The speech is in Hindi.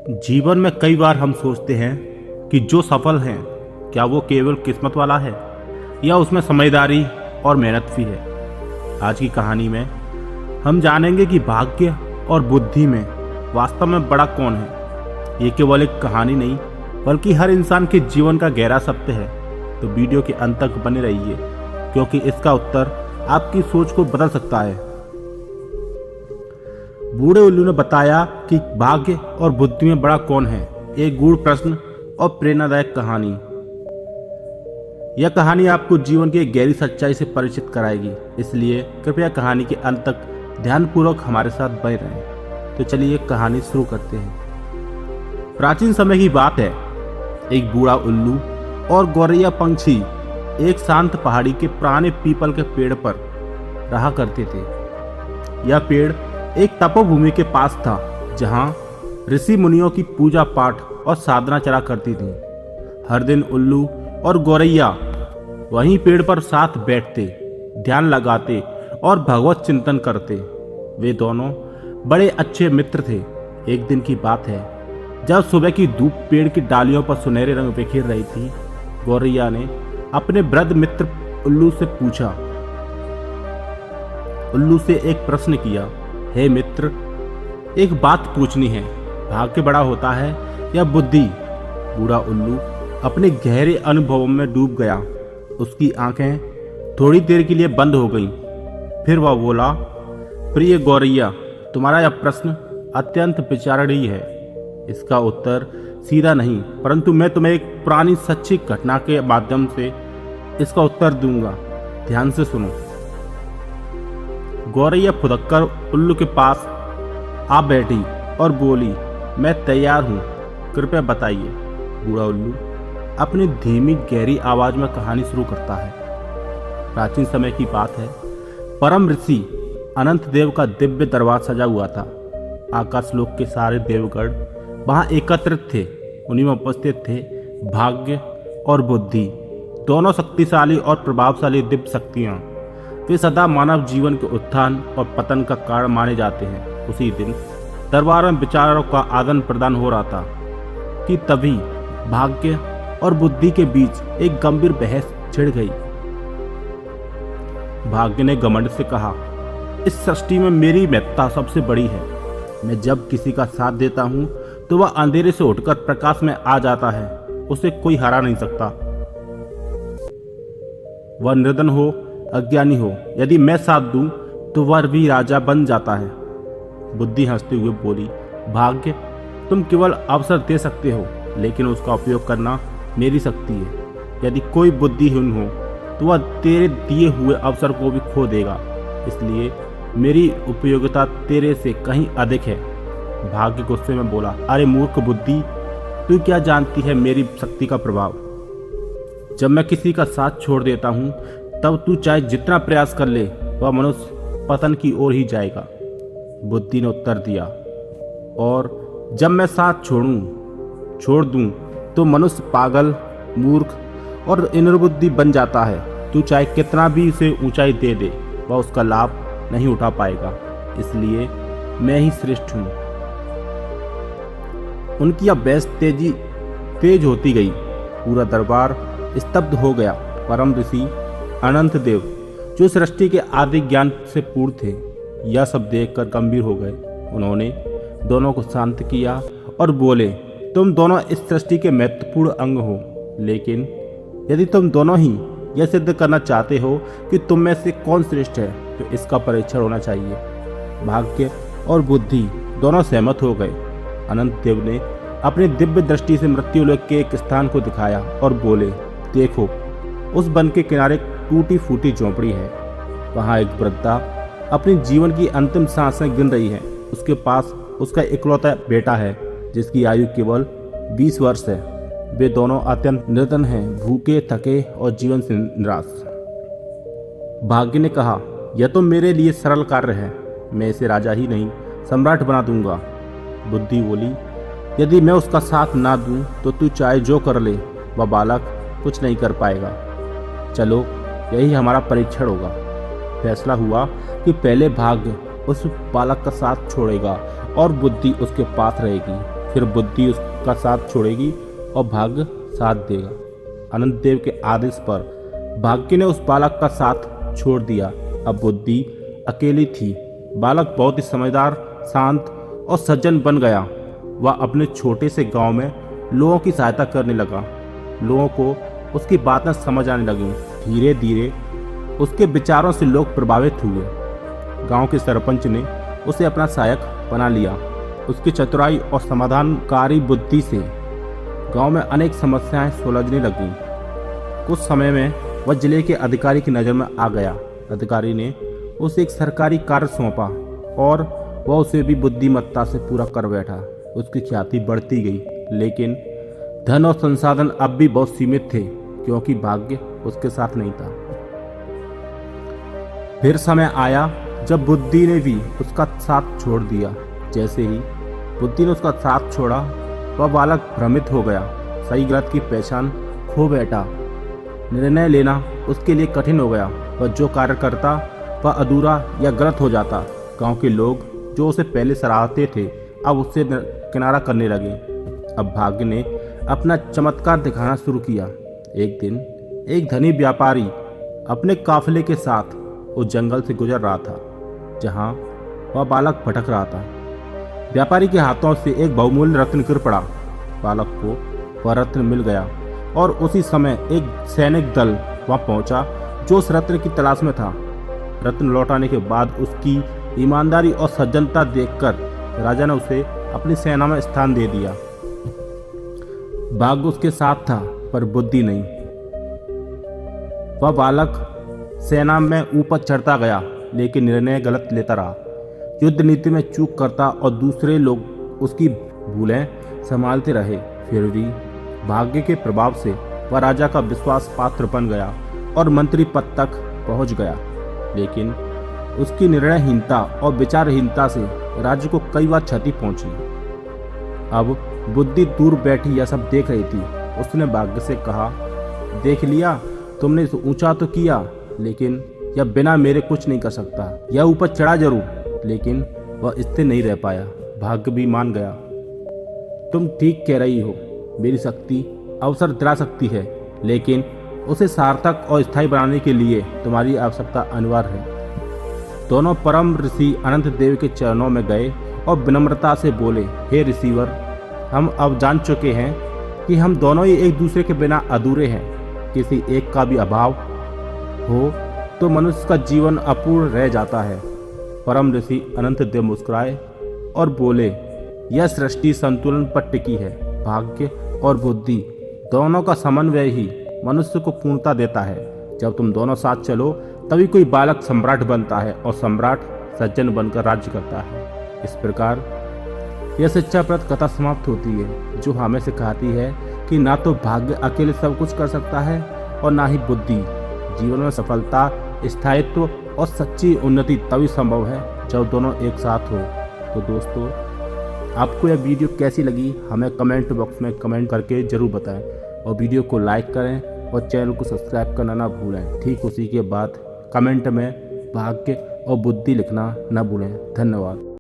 जीवन में कई बार हम सोचते हैं कि जो सफल हैं क्या वो केवल किस्मत वाला है या उसमें समझदारी और मेहनत भी है। आज की कहानी में हम जानेंगे कि भाग्य और बुद्धि में वास्तव में बड़ा कौन है। ये केवल एक कहानी नहीं बल्कि हर इंसान के जीवन का गहरा सत्य है। तो वीडियो के अंत तक बने रहिए क्योंकि इसका उत्तर आपकी सोच को बदल सकता है। बूढ़े उल्लू ने बताया कि भाग्य और बुद्धि में बड़ा कौन है। एक गूढ़ प्रश्न और प्रेरणादायक कहानी। यह कहानी आपको जीवन की एक गहरी सच्चाई से परिचित कराएगी, इसलिए कृपया कहानी के अंत तक ध्यानपूर्वक हमारे साथ बने रहें। तो चलिए कहानी शुरू करते हैं। प्राचीन समय की बात है। एक बूढ़ा उल्लू और गौरैया पंछी एक शांत पहाड़ी के पुराने पीपल के पेड़ पर रहा करते थे। यह पेड़ एक तपोभूमि के पास था जहां ऋषि मुनियों की पूजा पाठ और साधना चला करती थी। हर दिन उल्लू और गौरैया वहीं पेड़ पर साथ बैठते, ध्यान लगाते और भगवत चिंतन करते। वे दोनों बड़े अच्छे मित्र थे। एक दिन की बात है जब सुबह की धूप पेड़ की डालियों पर सुनहरे रंग बिखेर रही थी। गौरैया ने अपने वृद्ध मित्र उल्लू से एक प्रश्न किया। हे मित्र, एक बात पूछनी है, भाग्य बड़ा होता है या बुद्धि? बूढ़ा उल्लू अपने गहरे अनुभवों में डूब गया। उसकी आंखें थोड़ी देर के लिए बंद हो गईं। फिर वह बोला, प्रिय गौरैया, तुम्हारा यह प्रश्न अत्यंत विचारणीय है। इसका उत्तर सीधा नहीं, परंतु मैं तुम्हें एक पुरानी सच्ची घटना के माध्यम से इसका उत्तर दूंगा। ध्यान से सुनो। गौरैया फुदककर उल्लू के पास आ बैठी और बोली, मैं तैयार हूँ, कृपया बताइए। बूढ़ा उल्लू अपनी धीमी गहरी आवाज में कहानी शुरू करता है। प्राचीन समय की बात है। परम ऋषि अनंत देव का दिव्य दरबार सजा हुआ था। आकाशलोक के सारे देवगण वहां एकत्रित थे। उन्हीं में उपस्थित थे भाग्य और बुद्धि, दोनों शक्तिशाली और प्रभावशाली दिव्य शक्तियां। वे सदा मानव जीवन के उत्थान और पतन का कारण माने जाते हैं। उसी दिन दरबार में विचारों का आदान प्रदान हो रहा था कि तभी भाग्य और बुद्धि के बीच एक गंभीर बहस छिड़ गई। भाग्य ने घमंड से कहा, इस सृष्टि में मेरी महत्ता सबसे बड़ी है। मैं जब किसी का साथ देता हूं तो वह अंधेरे से उठकर प्रकाश में आ जाता है। उसे कोई हरा नहीं सकता, वह निर्धन हो अज्ञानी हो। यदि मैं साथ दूं तो वह भी राजा बन जाता है। बुद्धि हंसते हुए बोली, भाग्य, तुम केवल अवसर दे सकते हो, लेकिन उसका उपयोग करना मेरी शक्ति है। यदि कोई बुद्धिहीन हो तो वह तेरे दिए हुए अवसर को भी खो देगा। इसलिए मेरी उपयोगिता तेरे से कहीं अधिक है। भाग्य गुस्से में बोला, अरे मूर्ख बुद्धि, तू क्या जानती है मेरी शक्ति का प्रभाव? जब मैं किसी का साथ छोड़ देता हूं तब तू चाहे जितना प्रयास कर ले, वह मनुष्य पतन की ओर ही जाएगा। बुद्धि ने उत्तर दिया, और जब मैं साथ छोड़ दूं तो मनुष्य पागल, मूर्ख और निर्बुद्धि बन जाता है। तू चाहे कितना भी उसे ऊंचाई दे दे, वह उसका लाभ नहीं उठा पाएगा। इसलिए मैं ही श्रेष्ठ हूं। उनकी यह बहस तेज होती गई। पूरा दरबार स्तब्ध हो गया। परम ऋषि अनंत देव, जो सृष्टि के आदि ज्ञान से पूर्ण थे, यह सब देखकर गंभीर हो गए। उन्होंने दोनों को शांत किया और बोले, तुम दोनों इस सृष्टि के महत्वपूर्ण अंग हो, लेकिन यदि तुम दोनों ही यह सिद्ध करना चाहते हो कि तुम में से कौन श्रेष्ठ है, तो इसका परीक्षण होना चाहिए। भाग्य और बुद्धि दोनों सहमत हो गए। अनंत देव ने अपनी दिव्य दृष्टि से मृत्युलोक के एक स्थान को दिखाया और बोले, देखो, उस वन के किनारे टूटी फूटी झोंपड़ी है। वहां एक वृद्धा अपने जीवन की अंतिम सांसें गिन रही है। उसके पास उसका इकलौता बेटा है जिसकी आयु केवल 20 वर्ष है। वे दोनों अत्यंत निर्धन हैं, भूखे, थके और जीवन से निराश। भाग्य ने कहा, यह तो मेरे लिए सरल कार्य है, मैं इसे राजा ही नहीं सम्राट बना दूंगा। बुद्धि बोली, यदि मैं उसका साथ ना दूं तो तू चाहे जो कर ले, वह बालक कुछ नहीं कर पाएगा। चलो, यही हमारा परीक्षण होगा। फैसला हुआ कि पहले भाग्य उस बालक का साथ छोड़ेगा और बुद्धि उसके पास रहेगी। फिर बुद्धि उसका साथ छोड़ेगी और भाग्य साथ देगा। अनंत देव के आदेश पर भाग्य ने उस बालक का साथ छोड़ दिया। अब बुद्धि अकेली थी। बालक बहुत ही समझदार, शांत और सज्जन बन गया। वह अपने छोटे से गांव में लोगों की सहायता करने लगा। लोगों को उसकी बातें समझ आने लगी। धीरे धीरे उसके विचारों से लोग प्रभावित हुए। गांव के सरपंच ने उसे अपना सहायक बना लिया। उसकी चतुराई और समाधानकारी बुद्धि से गांव में अनेक समस्याएं सुलझने लगीं। कुछ समय में वह जिले के अधिकारी की नज़र में आ गया। अधिकारी ने उसे एक सरकारी कार्य सौंपा और वह उसे भी बुद्धिमत्ता से पूरा कर बैठा। उसकी ख्याति बढ़ती गई, लेकिन धन और संसाधन अब भी बहुत सीमित थे, क्योंकि भाग्य उसके साथ नहीं था। फिर समय आया जब बुद्धि ने भी उसका साथ छोड़ दिया। जैसे ही बुद्धि ने उसका साथ छोड़ा, वह बालक भ्रमित हो गया। सही गलत की पहचान खो बैठा। निर्णय लेना उसके लिए कठिन हो गया। वह जो कार्य करता वह अधूरा या गलत हो जाता। गांव के लोग जो उसे पहले सराहते थे, अब उससे किनारा करने लगे। अब भाग्य ने अपना चमत्कार दिखाना शुरू किया। एक दिन एक धनी व्यापारी अपने काफिले के साथ उस जंगल से गुजर रहा था जहां वह बालक भटक रहा था। व्यापारी के हाथों से एक बहुमूल्य रत्न गिर पड़ा। बालक को वह रत्न मिल गया और उसी समय एक सैनिक दल वहां पहुंचा जो उस रत्न की तलाश में था। रत्न लौटाने के बाद उसकी ईमानदारी और सज्जनता देखकर राजा ने उसे अपनी सेना में स्थान दे दिया। भाग्य उसके साथ था, पर बुद्धि नहीं। वह बालक सेना में ऊपर चढ़ता गया, लेकिन निर्णय गलत लेता रहा। युद्ध नीति में चूक करता और दूसरे लोग उसकी भूलें संभालते रहे। फिर भी भाग्य के प्रभाव से वह राजा का विश्वास पात्र बन गया और मंत्री पद तक पहुंच गया। लेकिन उसकी निर्णयहीनता और विचारहीनता से राज्य को कई बार क्षति पहुंची। अब बुद्धि दूर बैठी यह सब देख रही थी। उसने भाग्य से कहा, देख लिया, तुमने इसे ऊंचा तो किया, लेकिन यह बिना मेरे कुछ नहीं कर सकता। यह ऊपर चढ़ा जरूर, लेकिन वह स्थिर नहीं रह पाया। भाग्य भी मान गया, तुम ठीक कह रही हो, मेरी शक्ति अवसर दिला सकती है, लेकिन उसे सार्थक और स्थायी बनाने के लिए तुम्हारी आवश्यकता अनिवार्य है। दोनों परम ऋषि अनंत देव के चरणों में गए और विनम्रता से बोले, हे ऋषिवर, हम अब जान चुके हैं कि हम दोनों ही एक दूसरे के बिना अधूरे हैं। किसी एक का भी अभाव हो तो मनुष्य का जीवन अपूर्ण रह जाता है। परम ऋषि अनंत देव मुस्कुराए और बोले, यह सृष्टि संतुलन पर टिकी है। भाग्य और बुद्धि दोनों का समन्वय ही मनुष्य को पूर्णता देता है। जब तुम दोनों साथ चलो तभी कोई बालक सम्राट बनता है और सम्राट सज्जन बनकर राज्य करता है। इस प्रकार यह शिक्षाप्रद कथा समाप्त होती है, जो हमें सिखाती है कि ना तो भाग्य अकेले सब कुछ कर सकता है और ना ही बुद्धि। जीवन में सफलता, स्थायित्व और सच्ची उन्नति तभी संभव है जब दोनों एक साथ हो। तो दोस्तों, आपको यह वीडियो कैसी लगी हमें कमेंट बॉक्स में कमेंट करके ज़रूर बताएं और वीडियो को लाइक करें और चैनल को सब्सक्राइब करना ना भूलें। ठीक उसी के बाद कमेंट में भाग्य और बुद्धि लिखना ना भूलें। धन्यवाद।